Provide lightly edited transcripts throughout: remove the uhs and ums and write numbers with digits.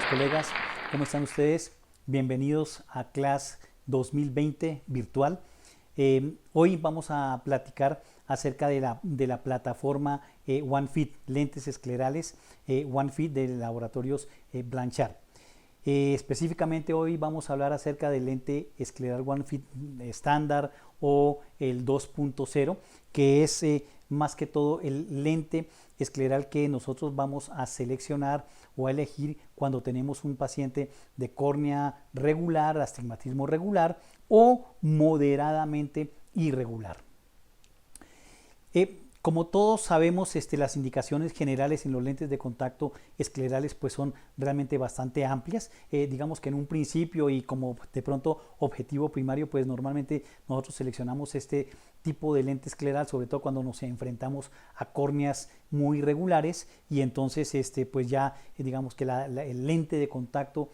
estimados colegas, ¿cómo están ustedes? Bienvenidos a Class 2020 virtual. Hoy vamos a platicar acerca de la plataforma OneFit, lentes esclerales OneFit de laboratorios Blanchard. Específicamente hoy vamos a hablar acerca del lente escleral OneFit estándar o el 2.0, que es más que todo el lente escleral que nosotros vamos a seleccionar o a elegir cuando tenemos un paciente de córnea regular, astigmatismo regular o moderadamente irregular. Como todos sabemos, las indicaciones generales en los lentes de contacto esclerales pues son realmente bastante amplias. Digamos que en un principio y como de pronto objetivo primario, pues normalmente nosotros seleccionamos este tipo de lente escleral, sobre todo cuando nos enfrentamos a córneas muy irregulares, y entonces pues ya digamos que el lente de contacto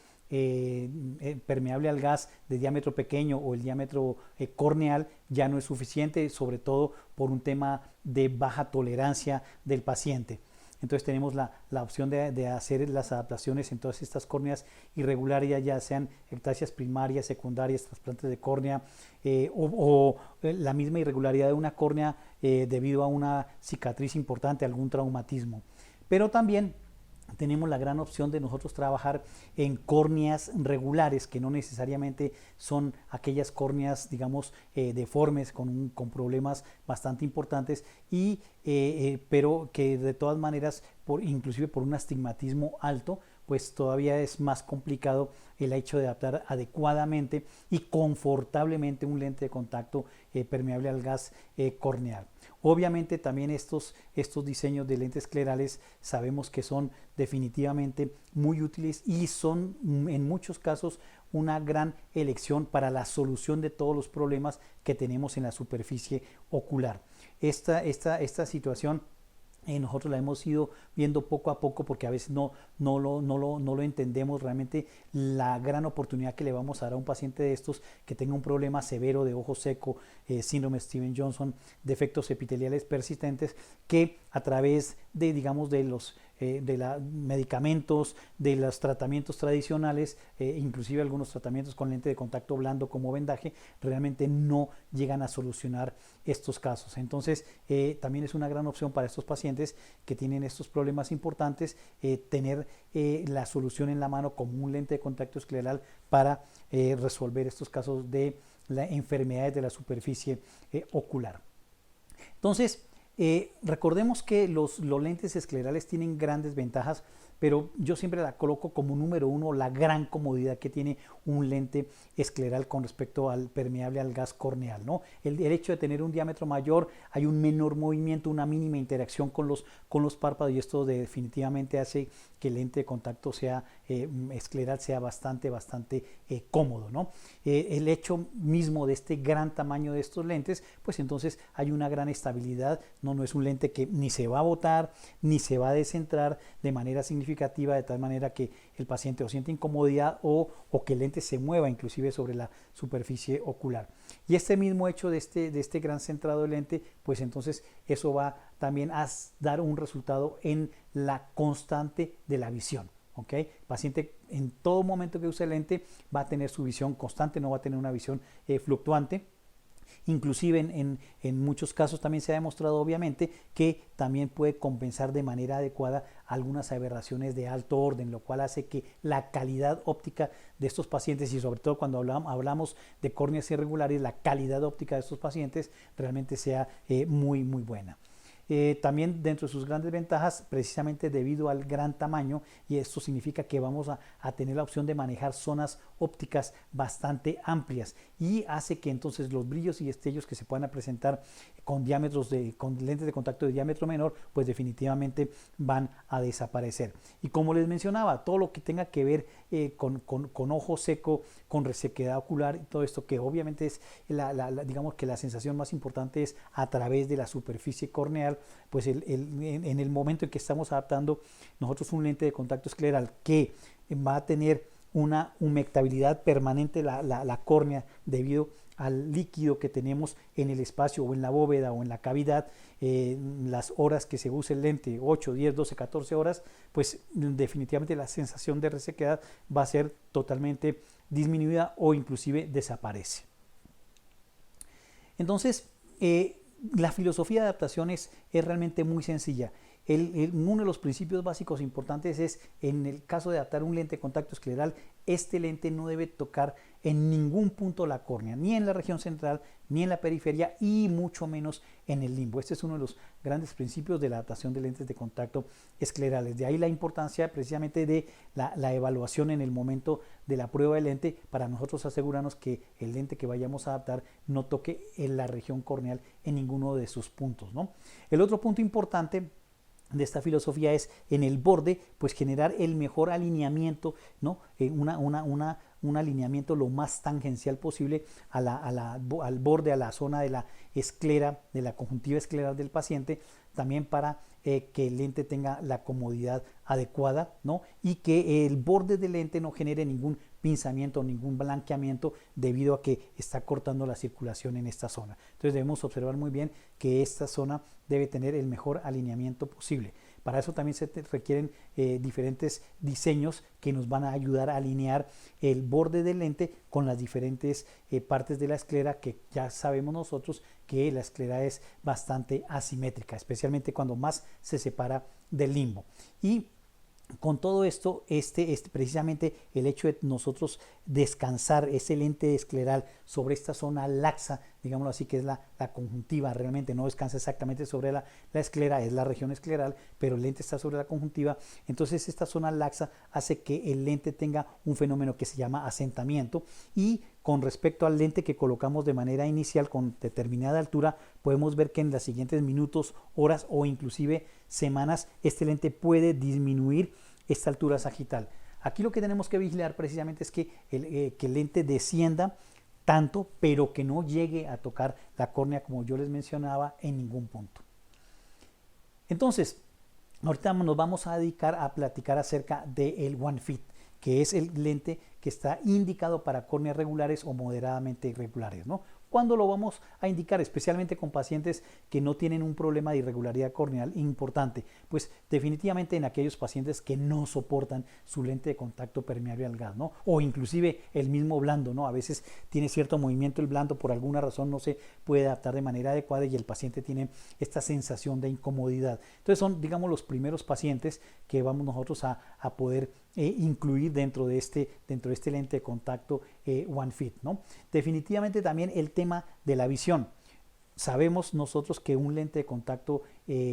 permeable al gas de diámetro pequeño o el diámetro corneal ya no es suficiente, sobre todo por un tema de baja tolerancia del paciente. Entonces tenemos la opción de hacer las adaptaciones en todas estas córneas irregulares, ya sean ectasias primarias, secundarias, trasplantes de córnea o la misma irregularidad de una córnea debido a una cicatriz importante, algún traumatismo. Pero también tenemos la gran opción de nosotros trabajar en córneas regulares, que no necesariamente son aquellas córneas, digamos, deformes con problemas bastante importantes, pero que de todas maneras, inclusive por un astigmatismo alto, pues todavía es más complicado el hecho de adaptar adecuadamente y confortablemente un lente de contacto permeable al gas corneal. Obviamente también estos diseños de lentes esclerales sabemos que son definitivamente muy útiles y son en muchos casos una gran elección para la solución de todos los problemas que tenemos en la superficie ocular. Esta situación nosotros la hemos ido viendo poco a poco porque a veces no lo entendemos realmente, la gran oportunidad que le vamos a dar a un paciente de estos que tenga un problema severo de ojo seco, síndrome Stevens-Johnson, defectos epiteliales persistentes, que a través de, digamos, de los medicamentos, de los tratamientos tradicionales, inclusive algunos tratamientos con lente de contacto blando como vendaje, realmente no llegan a solucionar estos casos. Entonces también es una gran opción para estos pacientes que tienen estos problemas importantes tener la solución en la mano como un lente de contacto escleral para resolver estos casos de enfermedades de la superficie ocular. Entonces, recordemos que los lentes esclerales tienen grandes ventajas, pero yo siempre la coloco como número uno la gran comodidad que tiene un lente escleral con respecto al permeable al gas corneal, ¿no? El hecho de tener un diámetro mayor, hay un menor movimiento, una mínima interacción con los párpados, y esto definitivamente hace que el lente de contacto sea escleral sea bastante cómodo, ¿no? El hecho mismo de este gran tamaño de estos lentes, pues entonces hay una gran estabilidad, no es un lente que ni se va a botar ni se va a descentrar de manera significativa, de tal manera que el paciente o siente incomodidad o que el lente se mueva inclusive sobre la superficie ocular. Y este mismo hecho de este gran centrado del lente, pues entonces eso va también a dar un resultado en la constante de la visión. ¿Okay? El paciente en todo momento que use el lente va a tener su visión constante, no va a tener una visión fluctuante. Inclusive en muchos casos también se ha demostrado obviamente que también puede compensar de manera adecuada algunas aberraciones de alto orden, lo cual hace que la calidad óptica de estos pacientes, y sobre todo cuando hablamos de córneas irregulares, la calidad óptica de estos pacientes realmente sea muy buena. También dentro de sus grandes ventajas, precisamente debido al gran tamaño, y esto significa que vamos a tener la opción de manejar zonas ópticas bastante amplias, y hace que entonces los brillos y destellos que se puedan presentar con lentes de contacto de diámetro menor, pues definitivamente van a desaparecer. Y como les mencionaba, todo lo que tenga que ver con ojo seco, con resequedad ocular, todo esto que obviamente es digamos que la sensación más importante es a través de la superficie corneal, pues en el momento en que estamos adaptando nosotros un lente de contacto escleral que va a tener una humectabilidad permanente la córnea debido al líquido que tenemos en el espacio o en la bóveda o en la cavidad, las horas que se use el lente, 8, 10, 12, 14 horas, pues definitivamente la sensación de resequedad va a ser totalmente disminuida o inclusive desaparece. Entonces, la filosofía de adaptación es realmente muy sencilla. Uno de los principios básicos importantes es, en el caso de adaptar un lente de contacto escleral, este lente no debe tocar en ningún punto la córnea, ni en la región central, ni en la periferia y mucho menos en el limbo. Este es uno de los grandes principios de la adaptación de lentes de contacto esclerales. De ahí la importancia precisamente de la evaluación en el momento de la prueba de lente, para nosotros asegurarnos que el lente que vayamos a adaptar no toque en la región corneal en ninguno de sus puntos, ¿no? El otro punto importante de esta filosofía es, en el borde, pues generar el mejor alineamiento, ¿no? Un alineamiento lo más tangencial posible al borde, a la zona de la esclera, de la conjuntiva escleral del paciente, también para que el lente tenga la comodidad adecuada, ¿no? Y que el borde del lente no genere ningún pinzamiento, ningún blanqueamiento, debido a que está cortando la circulación en esta zona. Entonces debemos observar muy bien que esta zona debe tener el mejor alineamiento posible. Para eso también se requieren diferentes diseños que nos van a ayudar a alinear el borde del lente con las diferentes partes de la esclera, que ya sabemos nosotros que la esclera es bastante asimétrica, especialmente cuando más se separa del limbo. Y con todo esto, precisamente el hecho de nosotros descansar ese lente escleral sobre esta zona laxa, digámoslo así, que es la conjuntiva, realmente no descansa exactamente sobre la esclera, es la región escleral, pero el lente está sobre la conjuntiva. Entonces esta zona laxa hace que el lente tenga un fenómeno que se llama asentamiento, y con respecto al lente que colocamos de manera inicial con determinada altura, podemos ver que en los siguientes minutos, horas o inclusive semanas, este lente puede disminuir esta altura sagital. Aquí lo que tenemos que vigilar precisamente es que el lente descienda tanto, pero que no llegue a tocar la córnea, como yo les mencionaba, en ningún punto. Entonces, ahorita nos vamos a dedicar a platicar acerca del One Fit, que es el lente que está indicado para córneas regulares o moderadamente irregulares, ¿no? ¿Cuándo lo vamos a indicar? Especialmente con pacientes que no tienen un problema de irregularidad corneal importante. Pues definitivamente en aquellos pacientes que no soportan su lente de contacto permeable al gas, ¿no? O inclusive el mismo blando, ¿no? A veces tiene cierto movimiento el blando, por alguna razón no se puede adaptar de manera adecuada y el paciente tiene esta sensación de incomodidad. Entonces son, digamos, los primeros pacientes que vamos nosotros a poder incluir dentro de este lente de contacto One Fit, ¿no? Definitivamente también el tema de la visión. Sabemos nosotros que un lente de contacto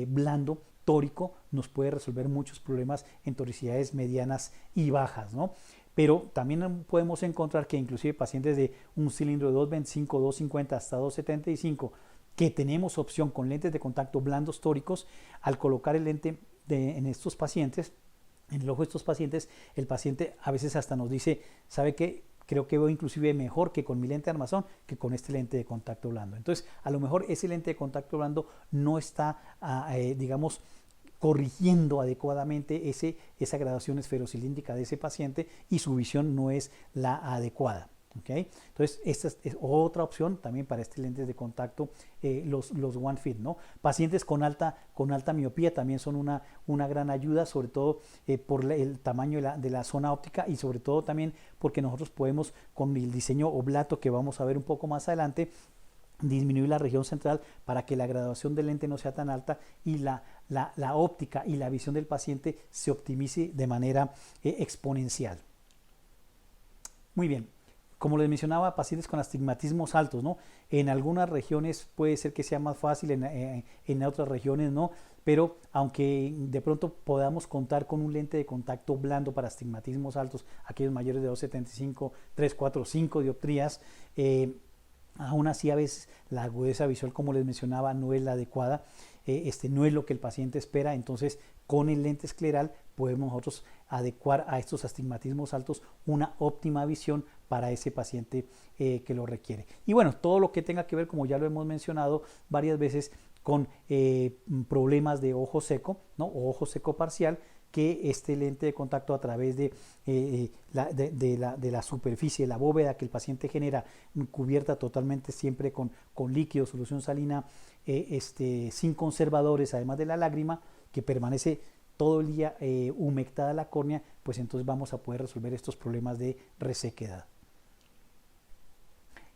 blando, tórico, nos puede resolver muchos problemas en toricidades medianas y bajas, ¿no? Pero también podemos encontrar que inclusive pacientes de un cilindro de 2.25, 2.50 hasta 2.75, que tenemos opción con lentes de contacto blandos tóricos, al colocar el lente en estos pacientes, en el ojo de estos pacientes, el paciente a veces hasta nos dice, ¿sabe qué? Creo que veo inclusive mejor que con mi lente de armazón que con este lente de contacto blando. Entonces, a lo mejor ese lente de contacto blando no está, digamos, corrigiendo adecuadamente esa gradación esferocilíndrica de ese paciente y su visión no es la adecuada. ¿Okay? Entonces, esta es otra opción también para este lentes de contacto, los One Fit, ¿no? Pacientes con alta miopía también son una gran ayuda, sobre todo por el tamaño de la zona óptica, y sobre todo también porque nosotros podemos, con el diseño oblato que vamos a ver un poco más adelante, disminuir la región central para que la graduación del lente no sea tan alta y la óptica y la visión del paciente se optimice de manera exponencial. Muy bien. Como les mencionaba, pacientes con astigmatismos altos, ¿no? En algunas regiones puede ser que sea más fácil, en otras regiones no, pero aunque de pronto podamos contar con un lente de contacto blando para astigmatismos altos, aquellos mayores de 2.75, 3, 4, 5 dioptrías, aún así a veces la agudeza visual, como les mencionaba, no es la adecuada, no es lo que el paciente espera. Entonces con el lente escleral podemos nosotros adecuar a estos astigmatismos altos una óptima visión para ese paciente que lo requiere. Y bueno, todo lo que tenga que ver, como ya lo hemos mencionado varias veces, con problemas de ojo seco, ¿no? O ojo seco parcial, que este lente de contacto a través de la superficie, de la bóveda que el paciente genera, cubierta totalmente siempre con líquido, solución salina, sin conservadores, además de la lágrima, que permanece todo el día humectada la córnea, pues entonces vamos a poder resolver estos problemas de resequedad.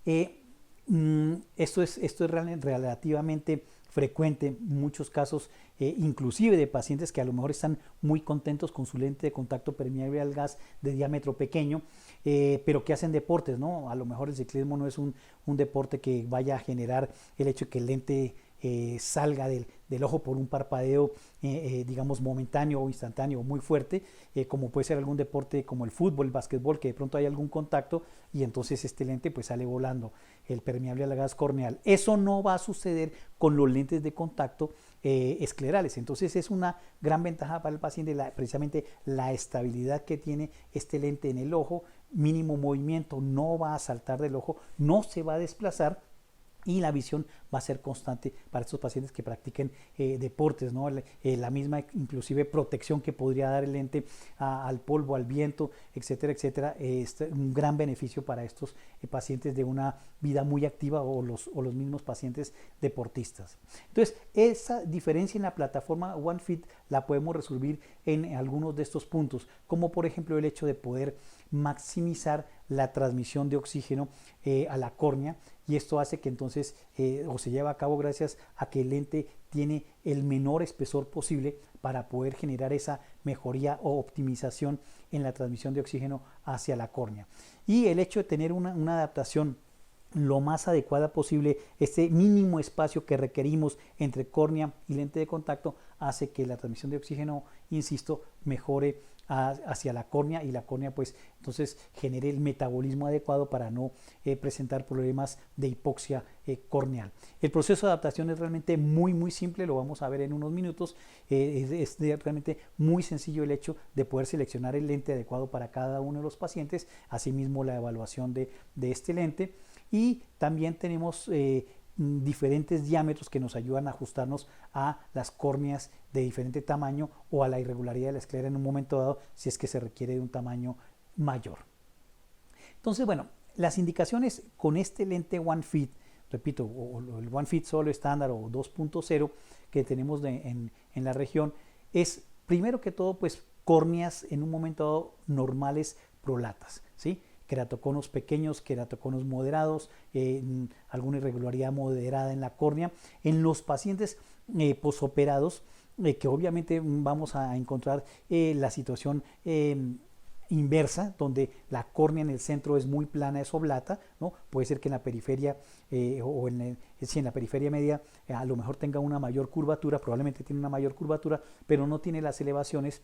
Esto es relativamente frecuente en muchos casos, inclusive de pacientes que a lo mejor están muy contentos con su lente de contacto permeable al gas de diámetro pequeño, pero que hacen deportes, ¿no? A lo mejor el ciclismo no es un deporte que vaya a generar el hecho de que el lente salga del ojo por un parpadeo, digamos, momentáneo o instantáneo muy fuerte, como puede ser algún deporte como el fútbol, el básquetbol, que de pronto hay algún contacto y entonces este lente pues sale volando, el permeable al gas corneal. Eso no va a suceder con los lentes de contacto esclerales. Entonces es una gran ventaja para el paciente precisamente la estabilidad que tiene este lente en el ojo, mínimo movimiento, no va a saltar del ojo, no se va a desplazar, y la visión va a ser constante para estos pacientes que practiquen deportes, ¿no? La misma inclusive protección que podría dar el lente al polvo, al viento, etcétera, etcétera, es un gran beneficio para estos pacientes de una vida muy activa o los mismos pacientes deportistas. Entonces, esa diferencia en la plataforma OneFit la podemos resolver en algunos de estos puntos, como por ejemplo el hecho de poder maximizar la transmisión de oxígeno a la córnea, y esto hace que entonces o se lleva a cabo gracias a que el lente tiene el menor espesor posible para poder generar esa mejoría o optimización en la transmisión de oxígeno hacia la córnea. Y el hecho de tener una adaptación lo más adecuada posible, este mínimo espacio que requerimos entre córnea y lente de contacto, hace que la transmisión de oxígeno, insisto, mejore hacia la córnea, y la córnea pues entonces genere el metabolismo adecuado para no presentar problemas de hipoxia corneal. El proceso de adaptación es realmente muy simple, lo vamos a ver en unos minutos. Es realmente muy sencillo el hecho de poder seleccionar el lente adecuado para cada uno de los pacientes, asimismo la evaluación de este lente, y también tenemos diferentes diámetros que nos ayudan a ajustarnos a las córneas de diferente tamaño o a la irregularidad de la esclera en un momento dado, si es que se requiere de un tamaño mayor. Entonces, bueno, las indicaciones con este lente OneFit, repito, o el OneFit solo estándar o 2.0 que tenemos en la región, es primero que todo pues córneas en un momento dado normales prolatas, ¿sí? Queratoconos pequeños, queratoconos moderados, alguna irregularidad moderada en la córnea. En los pacientes posoperados, que obviamente vamos a encontrar la situación inversa, donde la córnea en el centro es muy plana, es oblata, ¿no? Puede ser que en la periferia en la periferia media a lo mejor tenga una mayor curvatura, probablemente tiene una mayor curvatura, pero no tiene las elevaciones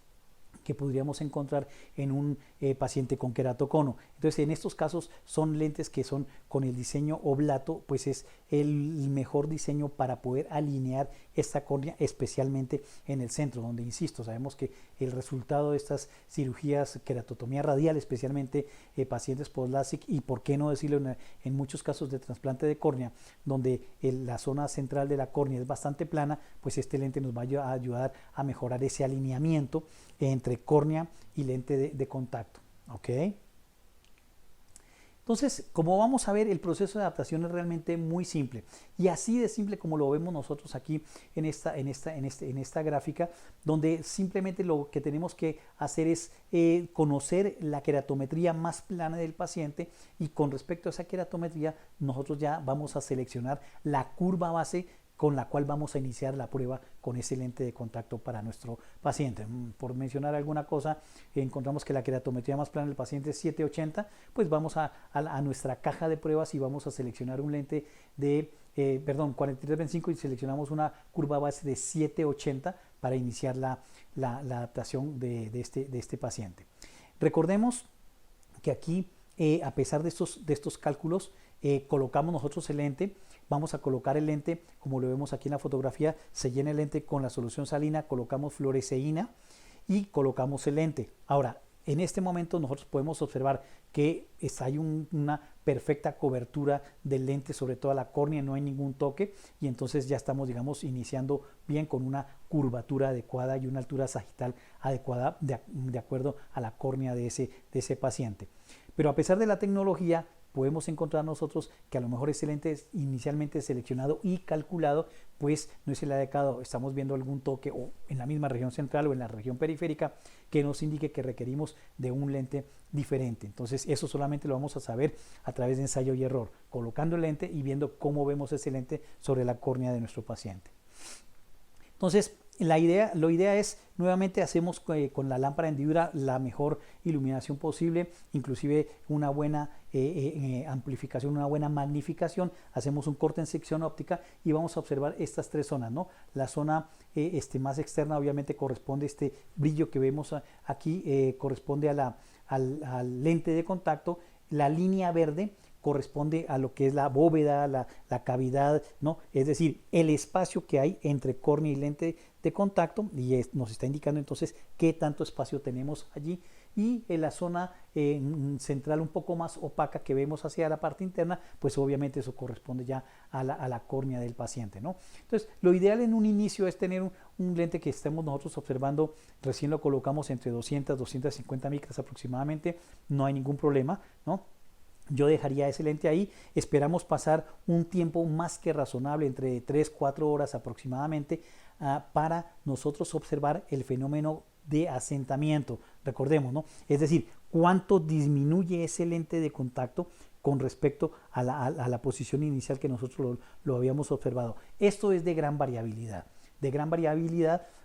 que podríamos encontrar en un paciente con queratocono. Entonces, en estos casos son lentes que son con el diseño oblato, pues es el mejor diseño para poder alinear esta córnea, especialmente en el centro, donde, insisto, sabemos que el resultado de estas cirugías, queratotomía radial, especialmente pacientes post-LASIK, y por qué no decirlo en muchos casos de trasplante de córnea, donde la zona central de la córnea es bastante plana, pues este lente nos va a ayudar a mejorar ese alineamiento entre córnea y lente de contacto, ¿ok? Entonces, como vamos a ver, el proceso de adaptación es realmente muy simple, y así de simple como lo vemos nosotros aquí en esta gráfica, donde simplemente lo que tenemos que hacer es conocer la queratometría más plana del paciente, y con respecto a esa queratometría nosotros ya vamos a seleccionar la curva base con la cual vamos a iniciar la prueba con ese lente de contacto para nuestro paciente. Por mencionar alguna cosa, encontramos que la queratometría más plana del paciente es 780, pues vamos a nuestra caja de pruebas y vamos a seleccionar un lente de 4325, y seleccionamos una curva base de 780 para iniciar la adaptación de este paciente. Recordemos que aquí, a pesar de estos cálculos, colocamos nosotros el lente. Vamos a colocar el lente, como lo vemos aquí en la fotografía, se llena el lente con la solución salina, colocamos fluoresceína y colocamos el lente. Ahora, en este momento nosotros podemos observar que hay una perfecta cobertura del lente sobre toda la córnea, no hay ningún toque, y entonces ya estamos, digamos, iniciando bien con una curvatura adecuada y una altura sagital adecuada de acuerdo a la córnea de ese paciente. Pero a pesar de la tecnología, podemos encontrar nosotros que a lo mejor ese lente es inicialmente seleccionado y calculado, pues no es el adecuado. Estamos viendo algún toque o en la misma región central o en la región periférica que nos indique que requerimos de un lente diferente. Entonces eso solamente lo vamos a saber a través de ensayo y error, colocando el lente y viendo cómo vemos ese lente sobre la córnea de nuestro paciente. Entonces, lo idea es, nuevamente hacemos con la lámpara hendidura la mejor iluminación posible, inclusive una buena amplificación, una buena magnificación. Hacemos un corte en sección óptica y vamos a observar estas tres zonas, ¿no? La zona más externa obviamente corresponde a este brillo que vemos aquí, corresponde al lente de contacto. La línea verde corresponde a lo que es la bóveda, la cavidad, ¿no? Es decir, el espacio que hay entre córnea y lente de contacto, y nos está indicando entonces qué tanto espacio tenemos allí. Y en la zona central un poco más opaca que vemos hacia la parte interna, pues obviamente eso corresponde ya a la córnea del paciente, ¿no? Entonces, lo ideal en un inicio es tener un lente que estemos nosotros observando, recién lo colocamos entre 200, 250 micras aproximadamente, no hay ningún problema, ¿no? Yo dejaría ese lente ahí, esperamos pasar un tiempo más que razonable, entre 3-4 horas aproximadamente, para nosotros observar el fenómeno de asentamiento. Recordemos, ¿no? Es decir, cuánto disminuye ese lente de contacto con respecto a la posición inicial que nosotros lo habíamos observado. Esto es de gran variabilidad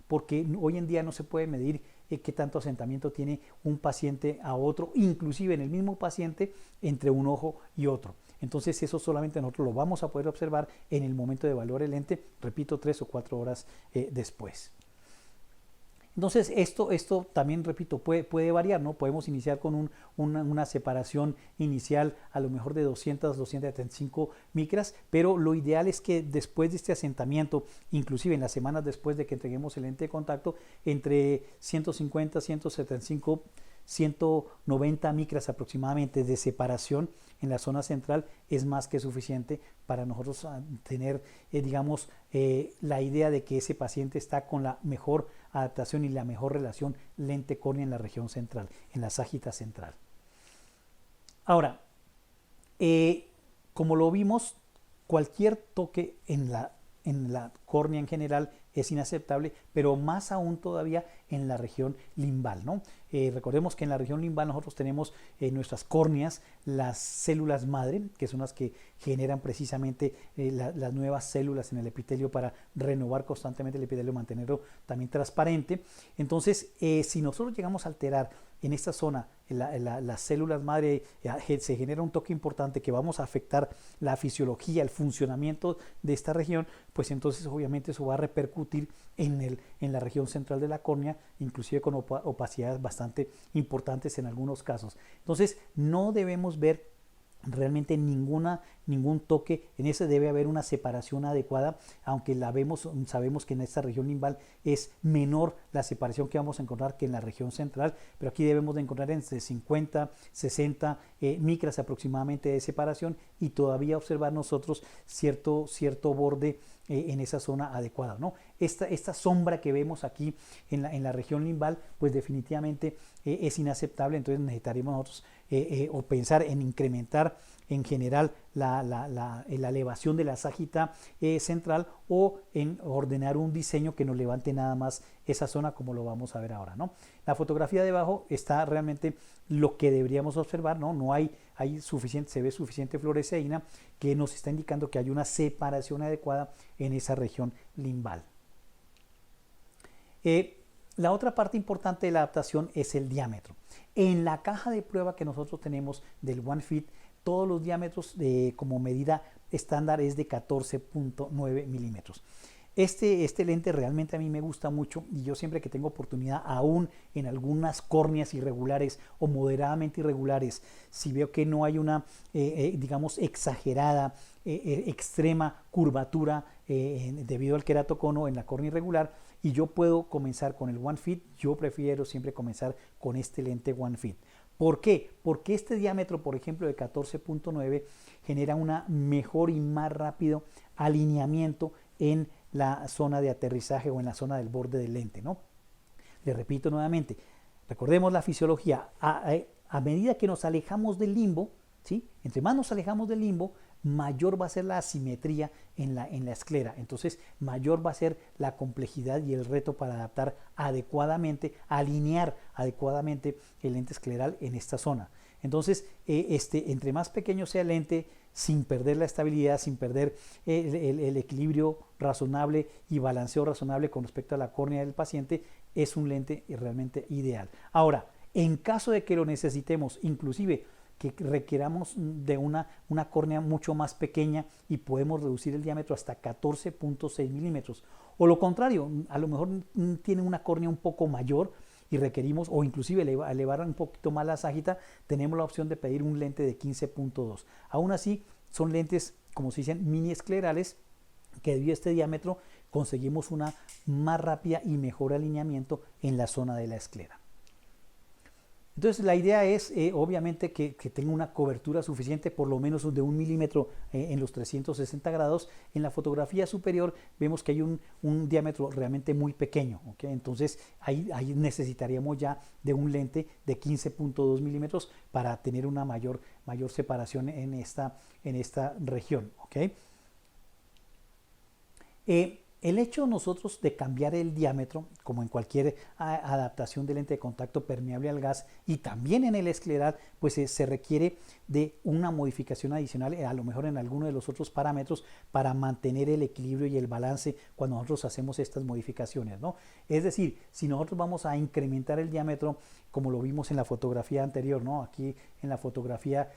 porque hoy en día no se puede medir qué tanto asentamiento tiene un paciente a otro, inclusive en el mismo paciente entre un ojo y otro. Entonces eso solamente nosotros lo vamos a poder observar en el momento de evaluar el lente, repito, 3 o 4 horas después. Entonces esto también, repito, puede variar, ¿no? Podemos iniciar con una separación inicial a lo mejor de 200, 275 micras, pero lo ideal es que después de este asentamiento, inclusive en las semanas después de que entreguemos el lente de contacto, entre 150, 175, 190 micras aproximadamente de separación en la zona central es más que suficiente para nosotros tener, la idea de que ese paciente está con la mejor adaptación y la mejor relación lente-córnea en la región central, en la ságita central. Ahora, como lo vimos, cualquier toque en la córnea en general es inaceptable, pero más aún todavía en la región limbal, ¿no? Recordemos que en la región limbal nosotros tenemos nuestras córneas, las células madre, que son las que generan precisamente las nuevas células en el epitelio para renovar constantemente el epitelio, mantenerlo también transparente. Entonces, si nosotros llegamos a alterar en esta zona las células madre, se genera un toque importante que vamos a afectar la fisiología, el funcionamiento de esta región, pues entonces obviamente eso va a repercutir en la región central de la córnea, inclusive con opacidades bastante importantes en algunos casos. Entonces no debemos ver realmente ningún toque, en ese debe haber una separación adecuada, aunque sabemos que en esta región limbal es menor la separación que vamos a encontrar que en la región central, pero aquí debemos de encontrar entre 50, 60 micras aproximadamente de separación y todavía observar nosotros cierto borde en esa zona adecuada, ¿no? Esta sombra que vemos aquí en la región limbal, pues definitivamente es inaceptable, entonces necesitaremos nosotros o pensar en incrementar en general la elevación de la ságita central o en ordenar un diseño que nos levante nada más esa zona, como lo vamos a ver ahora, ¿no? La fotografía de abajo está realmente lo que deberíamos observar, ¿no? No hay suficiente, se ve suficiente fluoresceína que nos está indicando que hay una separación adecuada en esa región limbal. La otra parte importante de la adaptación es el diámetro. En la caja de prueba que nosotros tenemos del OneFit, todos los diámetros como medida estándar es de 14.9 milímetros. Este lente realmente a mí me gusta mucho y yo siempre que tengo oportunidad, aún en algunas córneas irregulares o moderadamente irregulares, si veo que no hay una, exagerada, extrema curvatura debido al queratocono en la córnea irregular y yo puedo comenzar con el OneFit, yo prefiero siempre comenzar con este lente OneFit. ¿Por qué? Porque este diámetro, por ejemplo, de 14.9 genera un mejor y más rápido alineamiento en la zona de aterrizaje o en la zona del borde del lente, ¿no? Le repito nuevamente, recordemos la fisiología, a medida que nos alejamos del limbo, ¿sí? Entre más nos alejamos del limbo, mayor va a ser la asimetría en la esclera. Entonces, mayor va a ser la complejidad y el reto para adaptar adecuadamente, alinear adecuadamente el lente escleral en esta zona. Entonces, entre más pequeño sea el lente, sin perder la estabilidad, sin perder el equilibrio razonable y balanceo razonable con respecto a la córnea del paciente, es un lente realmente ideal. Ahora, en caso de que lo necesitemos, inclusive que requeramos de una córnea mucho más pequeña y podemos reducir el diámetro hasta 14.6 milímetros. O lo contrario, a lo mejor tiene una córnea un poco mayor y requerimos, o inclusive elevar un poquito más la ságita, tenemos la opción de pedir un lente de 15.2. Aún así, son lentes, como se dicen, mini esclerales, que debido a este diámetro conseguimos una más rápida y mejor alineamiento en la zona de la esclera. Entonces la idea es obviamente que tenga una cobertura suficiente, por lo menos de 1 milímetro en los 360 grados. En la fotografía superior vemos que hay un diámetro realmente muy pequeño, ¿okay? Entonces ahí necesitaríamos ya de un lente de 15.2 milímetros para tener una mayor separación en esta región, ¿okay? El hecho nosotros de cambiar el diámetro, como en cualquier adaptación de lente de contacto permeable al gas y también en el escleral, pues se requiere de una modificación adicional, a lo mejor en alguno de los otros parámetros, para mantener el equilibrio y el balance cuando nosotros hacemos estas modificaciones, ¿no? Es decir, si nosotros vamos a incrementar el diámetro, como lo vimos en la fotografía anterior, ¿no? Aquí en la fotografía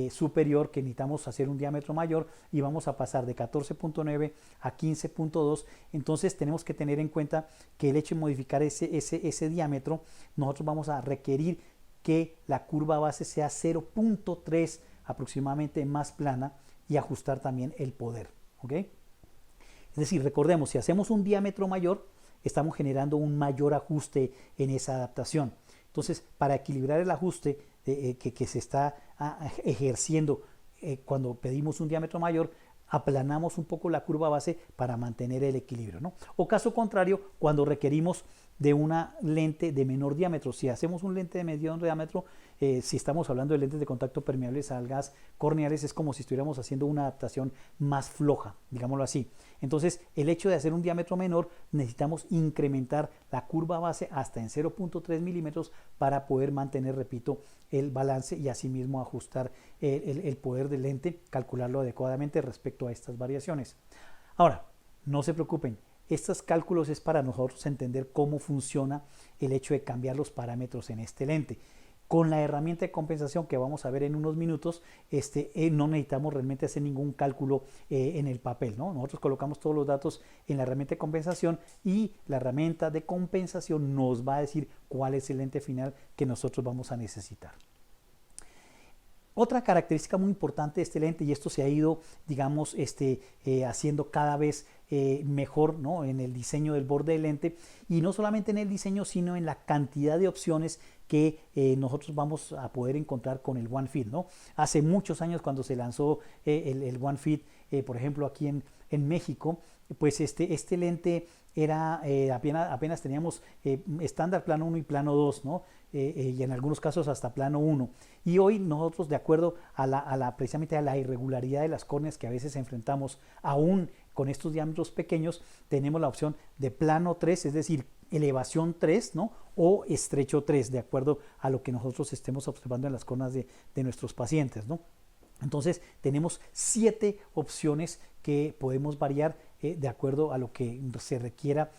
superior, que necesitamos hacer un diámetro mayor y vamos a pasar de 14.9 a 15.2, entonces tenemos que tener en cuenta que el hecho de modificar ese diámetro, nosotros vamos a requerir que la curva base sea 0.3 aproximadamente más plana y ajustar también el poder, ¿ok? Es decir, recordemos, si hacemos un diámetro mayor, estamos generando un mayor ajuste en esa adaptación. Entonces, para equilibrar el ajuste que se está ejerciendo cuando pedimos un diámetro mayor, aplanamos un poco la curva base para mantener el equilibrio, ¿no? O caso contrario, cuando requerimos de una lente de menor diámetro. Si hacemos un lente de mediano diámetro, si estamos hablando de lentes de contacto permeables al gas corneales, es como si estuviéramos haciendo una adaptación más floja, digámoslo así. Entonces, el hecho de hacer un diámetro menor, necesitamos incrementar la curva base hasta en 0.3 milímetros para poder mantener, repito, el balance y asimismo ajustar el poder del lente, calcularlo adecuadamente respecto a estas variaciones. Ahora, no se preocupen. Estos cálculos es para nosotros entender cómo funciona el hecho de cambiar los parámetros en este lente. Con la herramienta de compensación que vamos a ver en unos minutos, no necesitamos realmente hacer ningún cálculo en el papel, ¿no? Nosotros colocamos todos los datos en la herramienta de compensación y la herramienta de compensación nos va a decir cuál es el lente final que nosotros vamos a necesitar. Otra característica muy importante de este lente, y esto se ha ido, digamos, haciendo cada vez mejor, ¿no? En el diseño del borde del lente, y no solamente en el diseño, sino en la cantidad de opciones que nosotros vamos a poder encontrar con el One Fit, ¿no? Hace muchos años, cuando se lanzó el One Fit, por ejemplo, aquí en México, pues este lente era apenas teníamos estándar plano 1 y plano 2, ¿no? Y en algunos casos hasta plano 1. Y hoy nosotros, de acuerdo precisamente a la irregularidad de las córneas que a veces enfrentamos, aún con estos diámetros pequeños, tenemos la opción de plano 3, es decir, elevación 3, ¿no? O estrecho 3, de acuerdo a lo que nosotros estemos observando en las córneas de nuestros pacientes, ¿no? Entonces tenemos 7 opciones que podemos variar de acuerdo a lo que se requiera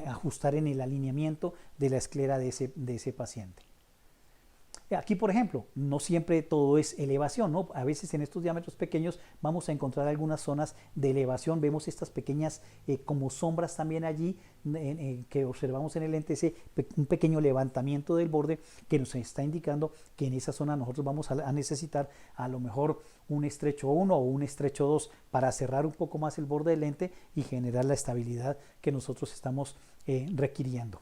ajustar en el alineamiento de la esclera de ese paciente. Aquí, por ejemplo, no siempre todo es elevación, ¿no? A veces en estos diámetros pequeños vamos a encontrar algunas zonas de elevación. Vemos estas pequeñas como sombras también allí que observamos en el lente, un pequeño levantamiento del borde que nos está indicando que en esa zona nosotros vamos a necesitar a lo mejor un estrecho 1 o un estrecho 2 para cerrar un poco más el borde del lente y generar la estabilidad que nosotros estamos requiriendo.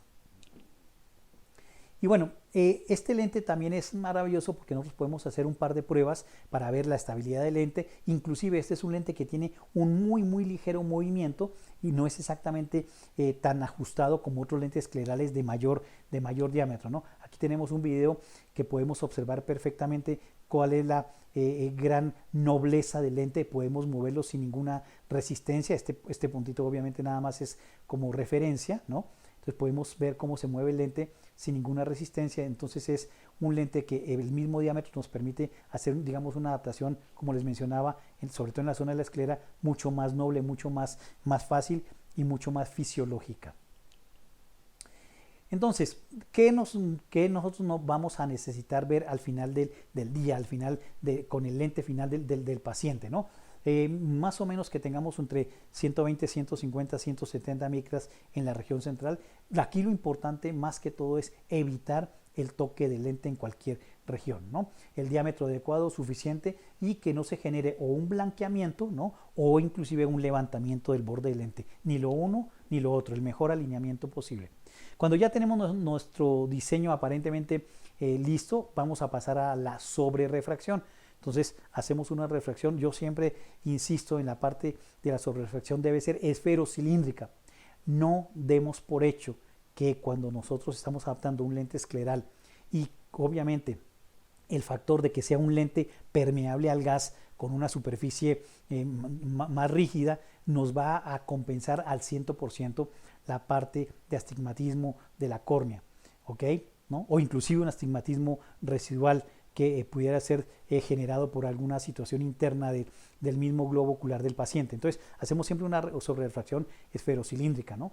Y bueno, este lente también es maravilloso porque nosotros podemos hacer un par de pruebas para ver la estabilidad del lente. Inclusive este es un lente que tiene un muy ligero movimiento y no es exactamente tan ajustado como otros lentes esclerales de mayor diámetro, ¿no? Aquí tenemos un video que podemos observar perfectamente cuál es la gran nobleza del lente. Podemos moverlo sin ninguna resistencia. Este puntito obviamente nada más es como referencia, ¿no? Entonces podemos ver cómo se mueve el lente sin ninguna resistencia. Entonces es un lente que el mismo diámetro nos permite hacer, digamos, una adaptación, como les mencionaba, sobre todo en la zona de la esclera, mucho más noble, mucho más fácil y mucho más fisiológica. Entonces, ¿qué nosotros nos vamos a necesitar ver al final del día, con el lente final del paciente, ¿no? Más o menos que tengamos entre 120, 150, 170 micras en la región central. Aquí lo importante más que todo es evitar el toque del lente en cualquier región, ¿no? El diámetro adecuado, suficiente, y que no se genere o un blanqueamiento, ¿no? O inclusive un levantamiento del borde del lente. Ni lo uno ni lo otro, el mejor alineamiento posible. Cuando ya tenemos nuestro diseño aparentemente listo, vamos a pasar a la sobrerefracción. Entonces hacemos una refracción. Yo siempre insisto en la parte de la sobrerefracción, debe ser esferocilíndrica. No demos por hecho que cuando nosotros estamos adaptando un lente escleral y obviamente el factor de que sea un lente permeable al gas con una superficie más rígida nos va a compensar al 100% la parte de astigmatismo de la córnea, ¿ok? ¿No? O inclusive un astigmatismo residual que pudiera ser generado por alguna situación interna del mismo globo ocular del paciente. Entonces hacemos siempre una sobrerefracción esferocilíndrica, ¿no?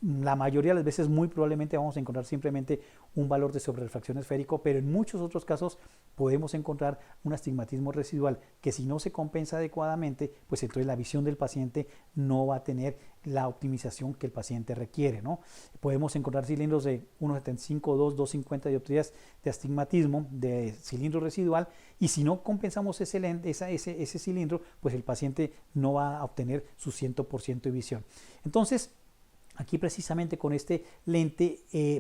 La mayoría de las veces muy probablemente vamos a encontrar simplemente un valor de sobrerefracción esférico, pero en muchos otros casos podemos encontrar un astigmatismo residual que, si no se compensa adecuadamente, pues entonces la visión del paciente no va a tener la optimización que el paciente requiere, ¿no? Podemos encontrar cilindros de 1,75, 2, 2,50 dioptrías de astigmatismo, de cilindro residual, y si no compensamos ese cilindro, pues el paciente no va a obtener su 100% de visión. Entonces, aquí precisamente con este lente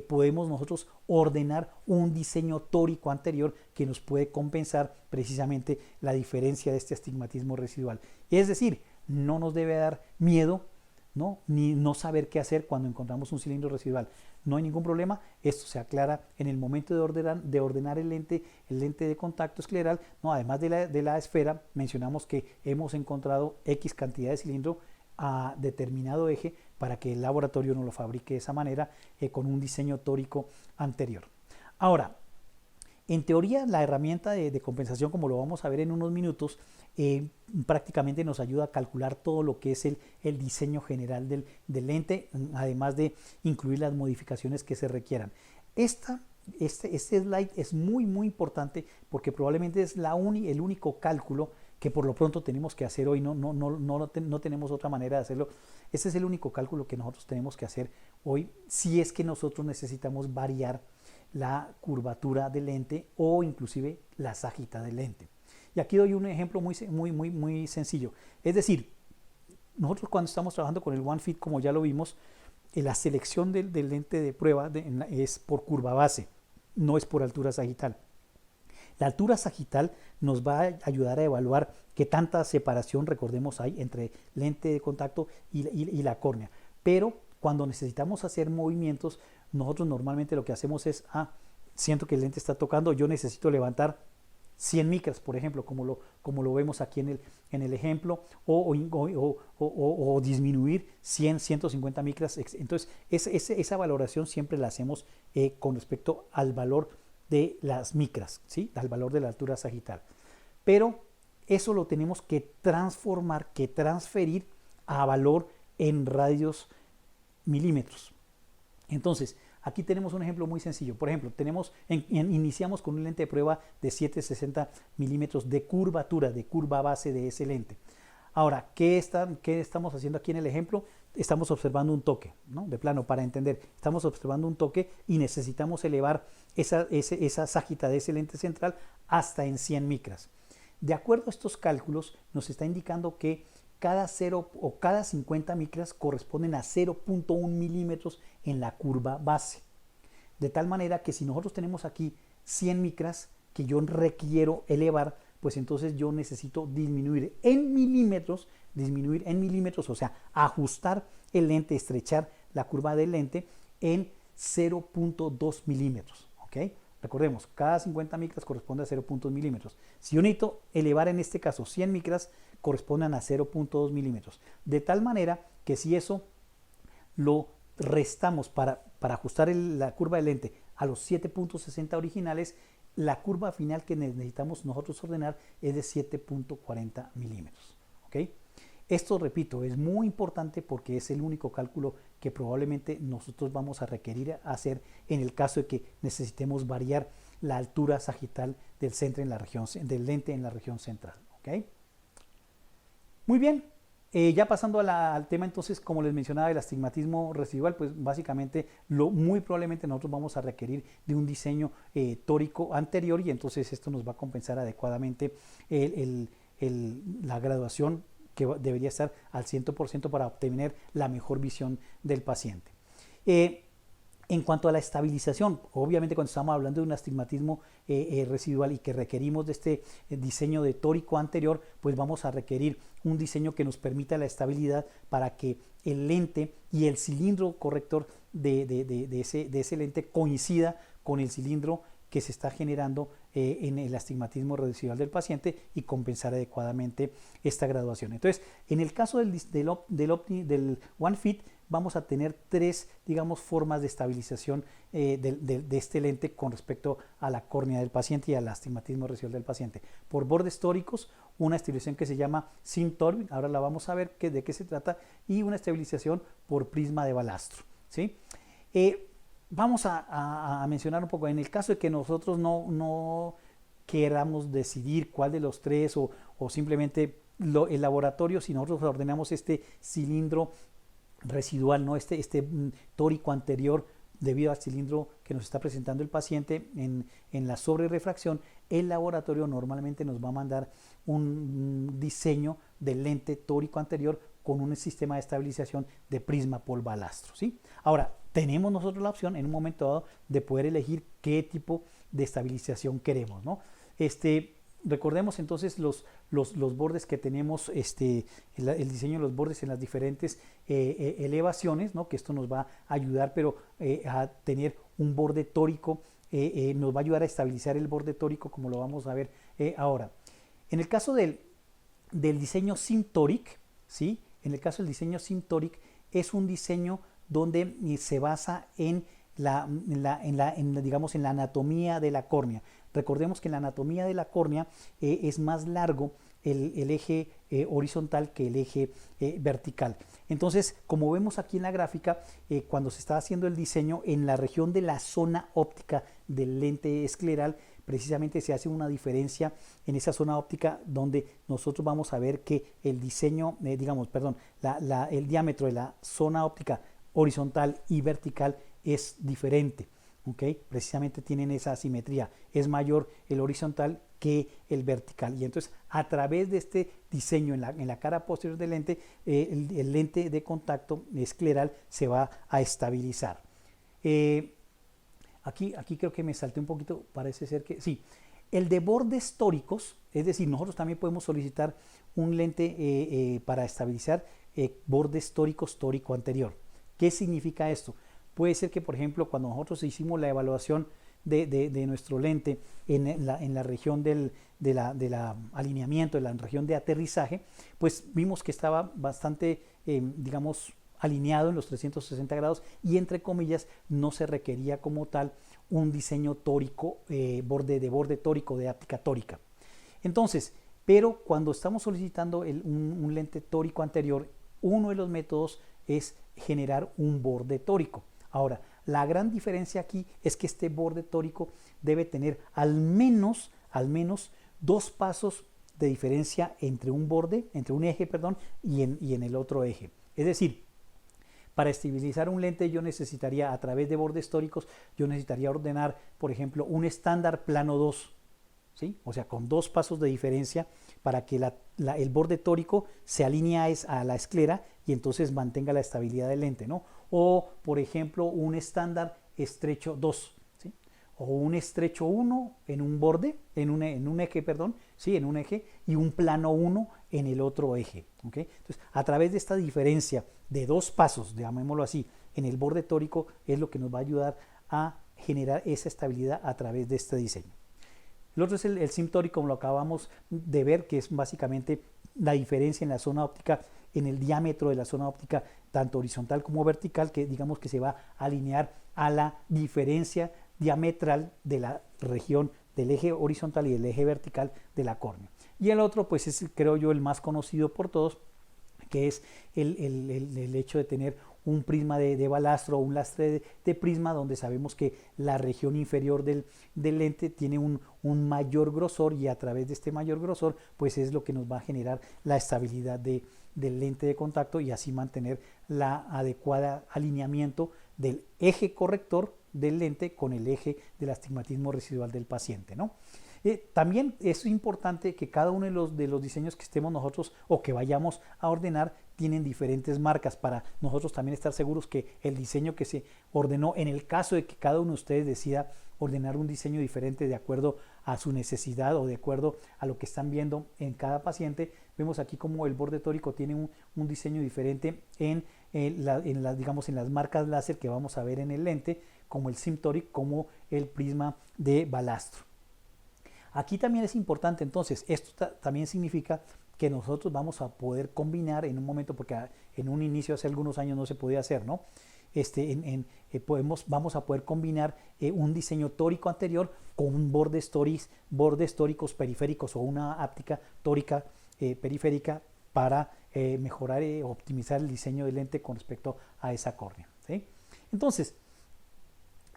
podemos nosotros ordenar un diseño tórico anterior que nos puede compensar precisamente la diferencia de este astigmatismo residual. Es decir, no nos debe dar miedo, ¿no? Ni no saber qué hacer cuando encontramos un cilindro residual. No hay ningún problema, esto se aclara en el momento de ordenar el lente de contacto escleral, ¿no? Además de la esfera, mencionamos que hemos encontrado X cantidad de cilindro a determinado eje para que el laboratorio no lo fabrique de esa manera con un diseño tórico anterior. Ahora, en teoría la herramienta de compensación, como lo vamos a ver en unos minutos, prácticamente nos ayuda a calcular todo lo que es el diseño general del lente, además de incluir las modificaciones que se requieran. Este slide es muy importante porque probablemente es el único cálculo que por lo pronto tenemos que hacer hoy. No tenemos otra manera de hacerlo. Este es el único cálculo que nosotros tenemos que hacer hoy si es que nosotros necesitamos variar la curvatura del lente o inclusive la sagita del lente. Y aquí doy un ejemplo muy sencillo. Es decir, nosotros cuando estamos trabajando con el OneFit, como ya lo vimos, la selección del lente de prueba es por curva base, no es por altura sagital. La altura sagital nos va a ayudar a evaluar qué tanta separación, recordemos, hay entre lente de contacto y la córnea. Pero cuando necesitamos hacer movimientos, nosotros normalmente lo que hacemos es, siento que el lente está tocando, yo necesito levantar 100 micras, por ejemplo, como lo vemos aquí en el ejemplo, o disminuir 100, 150 micras. Entonces, esa valoración siempre la hacemos con respecto al valor de las micras, ¿sí? Al valor de la altura sagital. Pero eso lo tenemos que transformar, que transferir a valor en radios milímetros. Entonces, aquí tenemos un ejemplo muy sencillo. Por ejemplo, iniciamos con un lente de prueba de 7,60 milímetros de curvatura, de curva base de ese lente. Ahora, ¿qué estamos haciendo aquí en el ejemplo? Estamos observando un toque, ¿no? De plano, para entender, estamos observando un toque y necesitamos elevar esa sagita de ese lente central hasta en 100 micras. De acuerdo a estos cálculos, nos está indicando que cada 0 o cada 50 micras corresponden a 0,1 milímetros en la curva base. De tal manera que si nosotros tenemos aquí 100 micras que yo requiero elevar, pues entonces yo necesito disminuir en milímetros, o sea, ajustar el lente, estrechar la curva del lente en 0.2 milímetros, ¿ok? Recordemos, cada 50 micras corresponde a 0.2 milímetros. Si yo necesito elevar en este caso 100 micras, correspondan a 0.2 milímetros. De tal manera que si eso lo restamos para ajustar la curva del lente a los 7.60 originales, la curva final que necesitamos nosotros ordenar es de 7.40 milímetros. ¿Ok? Esto, repito, es muy importante porque es el único cálculo que probablemente nosotros vamos a requerir hacer en el caso de que necesitemos variar la altura sagital del lente en la región central. ¿Ok? Muy bien. Ya pasando al tema entonces, como les mencionaba, el astigmatismo residual, pues básicamente muy probablemente nosotros vamos a requerir de un diseño tórico anterior y entonces esto nos va a compensar adecuadamente la graduación que debería estar al 100% para obtener la mejor visión del paciente. En cuanto a la estabilización, obviamente cuando estamos hablando de un astigmatismo residual y que requerimos de este diseño de tórico anterior, pues vamos a requerir un diseño que nos permita la estabilidad para que el lente y el cilindro corrector de ese lente coincida con el cilindro que se está generando en el astigmatismo residual del paciente y compensar adecuadamente esta graduación. Entonces, en el caso del OneFit, vamos a tener tres, digamos, formas de estabilización de este lente con respecto a la córnea del paciente y al astigmatismo residual del paciente. Por bordes tóricos, una estabilización que se llama SymTorque, ahora la vamos a ver de qué se trata, y una estabilización por prisma de balastro, ¿sí? Vamos a mencionar un poco, en el caso de que nosotros no queramos decidir cuál de los tres o simplemente el laboratorio, si nosotros ordenamos este cilindro residual, ¿no? este tórico anterior debido al cilindro que nos está presentando el paciente en la sobrerefracción, el laboratorio normalmente nos va a mandar un diseño del lente tórico anterior con un sistema de estabilización de prisma por balastro, ¿sí? Ahora, tenemos nosotros la opción en un momento dado de poder elegir qué tipo de estabilización queremos, ¿no? Recordemos entonces los bordes que tenemos, el diseño de los bordes en las diferentes elevaciones, ¿no? Que esto nos va a ayudar, pero a tener un borde tórico, nos va a ayudar a estabilizar el borde tórico, como lo vamos a ver ahora. En el caso del diseño SymTorque, ¿sí? En el caso del diseño SymTorque es un diseño donde se basa digamos, en la anatomía de la córnea. Recordemos que en la anatomía de la córnea es más largo el eje horizontal que el eje vertical. Entonces, como vemos aquí en la gráfica, cuando se está haciendo el diseño en la región de la zona óptica del lente escleral, precisamente se hace una diferencia en esa zona óptica donde nosotros vamos a ver que el diseño, el diámetro de la zona óptica horizontal y vertical es diferente, ¿okay? Precisamente tienen esa asimetría, es mayor el horizontal que el vertical, y entonces a través de este diseño en la cara posterior del lente, el lente de contacto escleral se va a estabilizar. Aquí creo que me salté un poquito, parece ser que sí. El de bordes tóricos, es decir, nosotros también podemos solicitar un lente para estabilizar bordes tóricos tórico anterior. ¿Qué significa esto? Puede ser que, por ejemplo, cuando nosotros hicimos la evaluación de nuestro lente en la región del alineamiento, en la región de aterrizaje, pues vimos que estaba bastante, digamos, alineado en los 360 grados y, entre comillas, no se requería como tal un diseño tórico, borde tórico, de áptica tórica. Entonces, pero cuando estamos solicitando un lente tórico anterior, uno de los métodos es generar un borde tórico. Ahora, la gran diferencia aquí es que este borde tórico debe tener al menos 2 pasos de diferencia entre un eje, y en el otro eje. Es decir, para estabilizar un lente yo necesitaría, a través de bordes tóricos, yo necesitaría ordenar, por ejemplo, un estándar plano 2, ¿sí? O sea, con 2 pasos de diferencia para que el borde tórico se alinee a la esclera y entonces mantenga la estabilidad del lente, ¿no? O, por ejemplo, un estándar estrecho 2, ¿sí? O un estrecho 1 en un borde, en un eje, perdón, ¿sí? En un eje, y un plano 1 en el otro eje, ¿ok? Entonces, a través de esta diferencia de dos pasos, llamémoslo así, en el borde tórico, es lo que nos va a ayudar a generar esa estabilidad a través de este diseño. El otro es el sim tórico, como lo acabamos de ver, que es básicamente la diferencia en la zona óptica, en el diámetro de la zona óptica, tanto horizontal como vertical, que digamos que se va a alinear a la diferencia diametral de la región del eje horizontal y del eje vertical de la córnea. Y el otro, pues es, creo yo, el más conocido por todos, que es el hecho de tener un prisma de balastro o un lastre de prisma, donde sabemos que la región inferior del lente tiene un mayor grosor, y a través de este mayor grosor pues es lo que nos va a generar la estabilidad del lente de contacto, y así mantener la adecuada alineamiento del eje corrector del lente con el eje del astigmatismo residual del paciente, ¿no? También es importante que cada uno de los diseños que estemos nosotros o que vayamos a ordenar tienen diferentes marcas, para nosotros también estar seguros que el diseño que se ordenó, en el caso de que cada uno de ustedes decida ordenar un diseño diferente de acuerdo a su necesidad o de acuerdo a lo que están viendo en cada paciente, vemos aquí como el borde tórico tiene un diseño diferente digamos, en las marcas láser que vamos a ver en el lente, como el sim tórico, como el prisma de balastro. Aquí también es importante, entonces, esto también significa que nosotros vamos a poder combinar en un momento, porque en un inicio hace algunos años no se podía hacer, ¿no? Vamos a poder combinar un diseño tórico anterior con bordes tóricos periféricos o una áptica tórica periférica para mejorar o optimizar el diseño del lente con respecto a esa córnea, ¿sí? Entonces,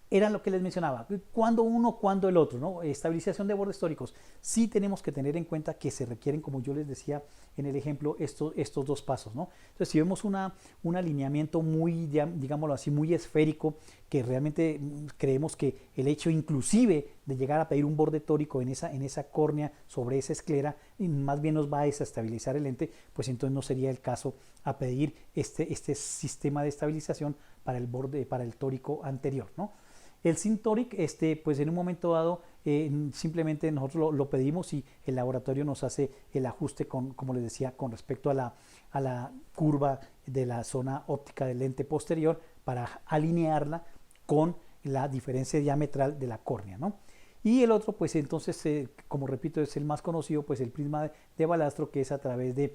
era lo que les mencionaba, cuando uno, cuando el otro, ¿no? Estabilización de bordes tóricos. Sí tenemos que tener en cuenta que se requieren, como yo les decía en el ejemplo, estos dos pasos, ¿no? Entonces, si vemos un alineamiento muy, digámoslo así, muy esférico, que realmente creemos que el hecho inclusive de llegar a pedir un borde tórico en esa córnea sobre esa esclera, más bien nos va a desestabilizar el lente, pues entonces no sería el caso a pedir este sistema de estabilización para el borde, para el tórico anterior, ¿no? El sim tórico, pues en un momento dado, simplemente nosotros lo pedimos y el laboratorio nos hace el ajuste, como les decía, con respecto a la curva de la zona óptica del lente posterior, para alinearla con la diferencia diametral de la córnea, ¿no? Y el otro, pues entonces, como repito, es el más conocido, pues el prisma de balastro, que es a través de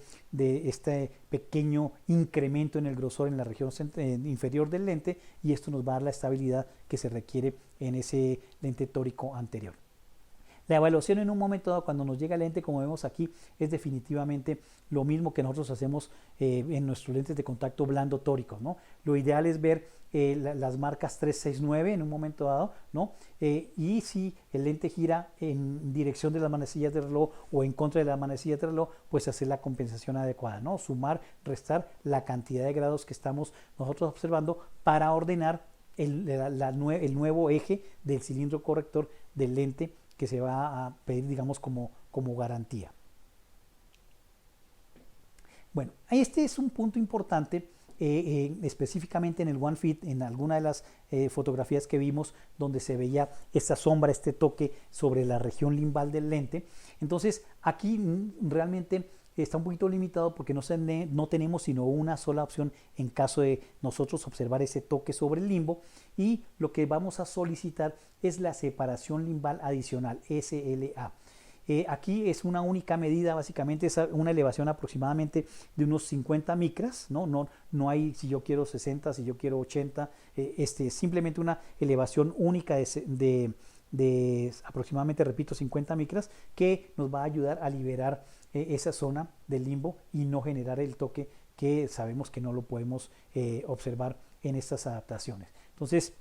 este pequeño incremento en el grosor en la región inferior del lente, y esto nos va a dar la estabilidad que se requiere en ese lente tórico anterior. La evaluación en un momento dado, cuando nos llega el lente, como vemos aquí, es definitivamente lo mismo que nosotros hacemos en nuestros lentes de contacto blando tóricos, ¿no? Lo ideal es ver las marcas 369 en un momento dado, ¿no? Y si el lente gira en dirección de las manecillas de reloj o en contra de las manecillas de reloj, pues hacer la compensación adecuada, ¿no? Sumar, restar la cantidad de grados que estamos nosotros observando para ordenar el nuevo eje del cilindro corrector del lente que se va a pedir, digamos, como garantía. Bueno, este es un punto importante, específicamente en el One Fit, en alguna de las fotografías que vimos, donde se veía esta sombra, este toque sobre la región limbal del lente. Entonces, aquí realmente está un poquito limitado, porque no tenemos sino una sola opción en caso de nosotros observar ese toque sobre el limbo, y lo que vamos a solicitar es la separación limbal adicional, SLA. Aquí es una única medida, básicamente es una elevación aproximadamente de unos 50 micras, no hay si yo quiero 60, si yo quiero 80, simplemente una elevación única de aproximadamente, repito, 50 micras, que nos va a ayudar a liberar esa zona del limbo y no generar el toque que sabemos que no lo podemos observar en estas adaptaciones. Entonces,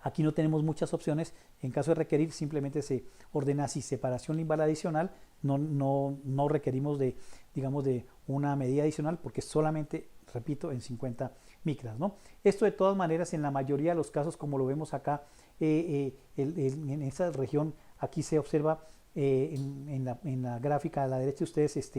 aquí no tenemos muchas opciones. En caso de requerir, simplemente se ordena así: separación limbal adicional. No requerimos digamos, de una medida adicional, porque solamente, repito, en 50 micras, ¿no? Esto, de todas maneras, en la mayoría de los casos, como lo vemos acá, en esa región, aquí se observa en la gráfica a la derecha de ustedes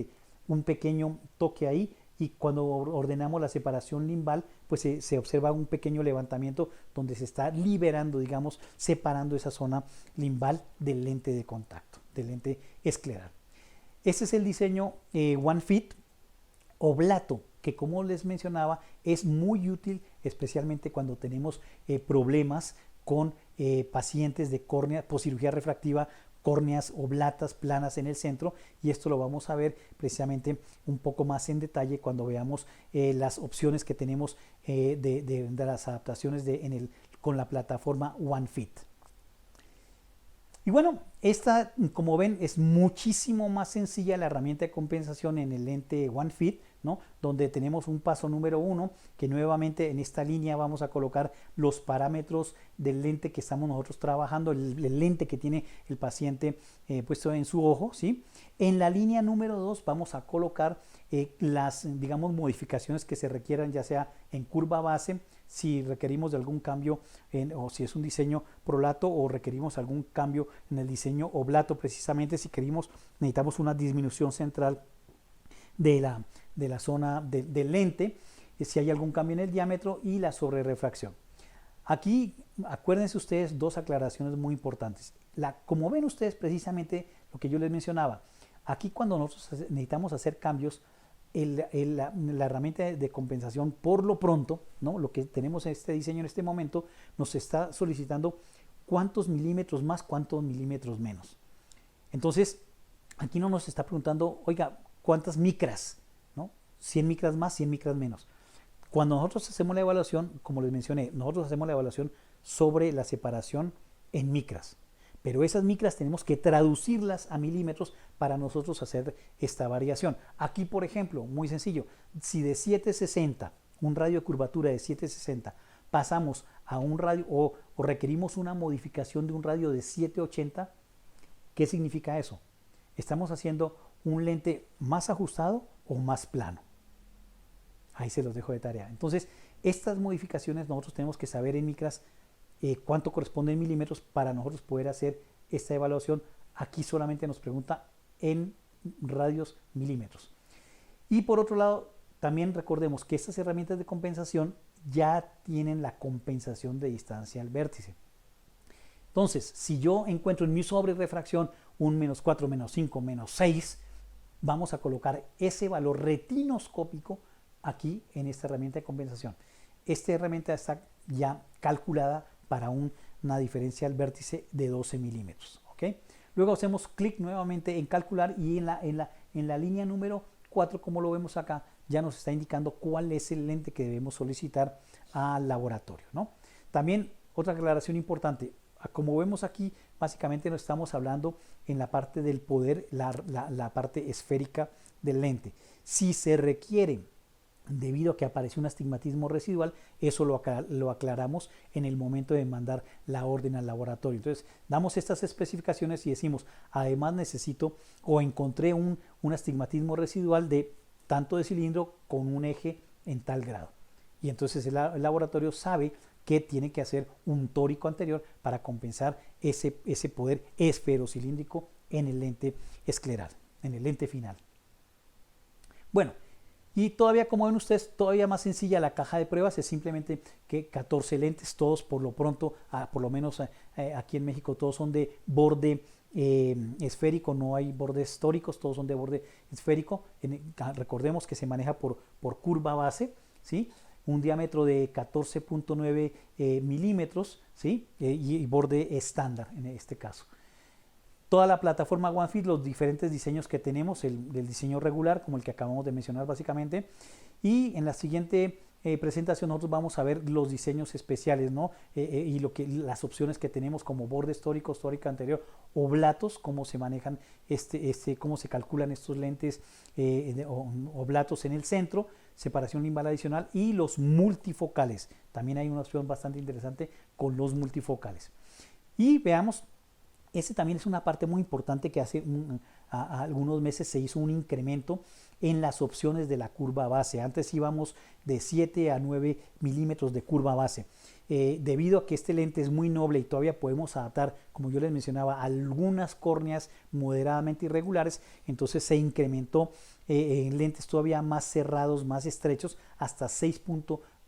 un pequeño toque ahí, y cuando ordenamos la separación limbal, pues se observa un pequeño levantamiento donde se está liberando, digamos, separando esa zona limbal del lente de contacto, del lente escleral. Este es el diseño One Fit oblato, que como les mencionaba es muy útil especialmente cuando tenemos problemas con pacientes de córnea por cirugía refractiva, córneas oblatas planas en el centro, y esto lo vamos a ver precisamente un poco más en detalle cuando veamos las opciones que tenemos de las adaptaciones con la plataforma One Fit. Y bueno, esta, como ven, es muchísimo más sencilla la herramienta de compensación en el lente One Fit, ¿no? Donde tenemos un paso número 1, que nuevamente en esta línea vamos a colocar los parámetros del lente que estamos nosotros trabajando, el lente que tiene el paciente puesto en su ojo, ¿sí? En la línea número 2 vamos a colocar las, digamos, modificaciones que se requieran, ya sea en curva base, si requerimos de algún cambio o si es un diseño prolato, o requerimos algún cambio en el diseño oblato, precisamente si necesitamos una disminución central de la zona del lente, si hay algún cambio en el diámetro, y la sobrerefracción. Aquí acuérdense ustedes dos aclaraciones muy importantes. Como ven ustedes, precisamente lo que yo les mencionaba, aquí cuando nosotros necesitamos hacer cambios, la herramienta de compensación, por lo pronto, ¿no? Lo que tenemos en este diseño en este momento, nos está solicitando cuántos milímetros más, cuántos milímetros menos. Entonces, aquí no nos está preguntando, oiga, ¿cuántas micras? ¿No? 100 micras más, 100 micras menos. Cuando nosotros hacemos la evaluación, como les mencioné, nosotros hacemos la evaluación sobre la separación en micras. Pero esas micras tenemos que traducirlas a milímetros para nosotros hacer esta variación. Aquí, por ejemplo, muy sencillo, si de 760, un radio de curvatura de 760, pasamos a un radio o requerimos una modificación de un radio de 780, ¿qué significa eso? Estamos haciendo un lente más ajustado o más plano. Ahí se los dejo de tarea. Entonces, estas modificaciones nosotros tenemos que saber en micras cuánto corresponde en milímetros para nosotros poder hacer esta evaluación. Aquí solamente nos pregunta en radios milímetros. Y por otro lado, también recordemos que estas herramientas de compensación ya tienen la compensación de distancia al vértice. Entonces, si yo encuentro en mi sobrerefracción un -4, -5, -6, vamos a colocar ese valor retinoscópico aquí en esta herramienta de compensación. Esta herramienta está ya calculada para una diferencia al vértice de 12 milímetros. ¿Okay? Luego hacemos clic nuevamente en calcular, y en la línea número 4, como lo vemos acá, ya nos está indicando cuál es el lente que debemos solicitar al laboratorio, ¿no? También otra aclaración importante, como vemos aquí, básicamente nos estamos hablando en la parte del poder, la parte esférica del lente. Si se requiere, debido a que apareció un astigmatismo residual, eso lo aclaramos en el momento de mandar la orden al laboratorio. Entonces damos estas especificaciones y decimos, además necesito o encontré un astigmatismo residual de tanto de cilindro con un eje en tal grado. Y entonces el laboratorio sabe que tiene que hacer un tórico anterior para compensar ese poder esferocilíndrico en el lente escleral, en el lente final. Bueno, y todavía, como ven ustedes, todavía más sencilla la caja de pruebas, es simplemente que 14 lentes, todos por lo pronto, por lo menos aquí en México, todos son de borde esférico, no hay bordes tóricos, todos son de borde esférico. Recordemos que se maneja por curva base, ¿sí? Un diámetro de 14.9 milímetros, ¿sí? Y borde estándar en este caso. Toda la plataforma One Fit, los diferentes diseños que tenemos, el diseño regular, como el que acabamos de mencionar básicamente, y en la siguiente presentación nosotros vamos a ver los diseños especiales, ¿no? Y las opciones que tenemos como bordes tóricos, tórica anterior, oblatos, cómo se manejan, cómo se calculan estos lentes oblatos en el centro, separación limbal adicional, y los multifocales. También hay una opción bastante interesante con los multifocales. Y veamos, ese también es una parte muy importante que hace algunos meses se hizo un incremento en las opciones de la curva base. Antes íbamos de 7 a 9 milímetros de curva base. Debido a que este lente es muy noble y todavía podemos adaptar, como yo les mencionaba, algunas córneas moderadamente irregulares, entonces se incrementó en lentes todavía más cerrados, más estrechos, hasta 6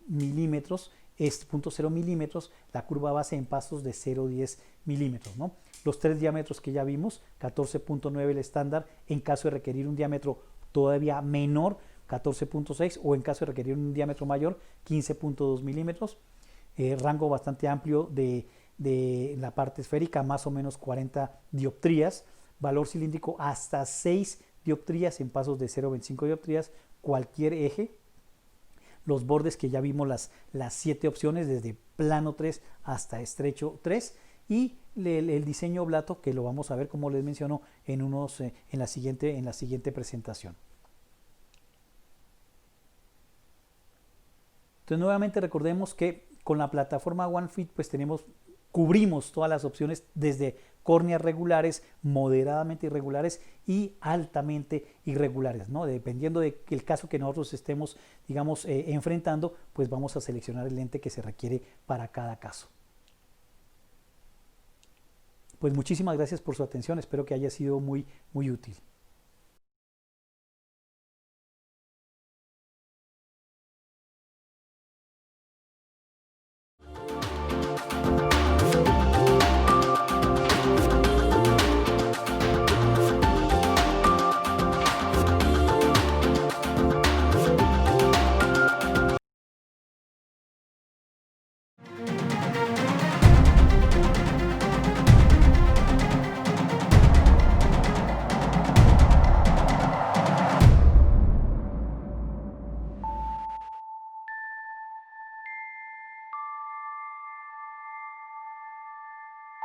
milímetros, 0.0 milímetros, la curva base en pasos de 0,10 milímetros, ¿no? Los tres diámetros que ya vimos, 14.9 el estándar, en caso de requerir un diámetro todavía menor, 14.6, o en caso de requerir un diámetro mayor, 15.2 milímetros. Rango bastante amplio de la parte esférica, más o menos 40 dioptrías, valor cilíndrico hasta 6 dioptrías en pasos de 0,25 dioptrías, cualquier eje. Los bordes que ya vimos, las 7 opciones, desde plano 3 hasta estrecho 3, y el diseño oblato, que lo vamos a ver, como les menciono, en la siguiente presentación. Entonces, nuevamente recordemos que con la plataforma OneFit pues cubrimos todas las opciones, desde córneas regulares, moderadamente irregulares y altamente irregulares, ¿no? Dependiendo del caso que nosotros estemos, digamos, enfrentando, pues vamos a seleccionar el lente que se requiere para cada caso. Pues muchísimas gracias por su atención, espero que haya sido muy útil.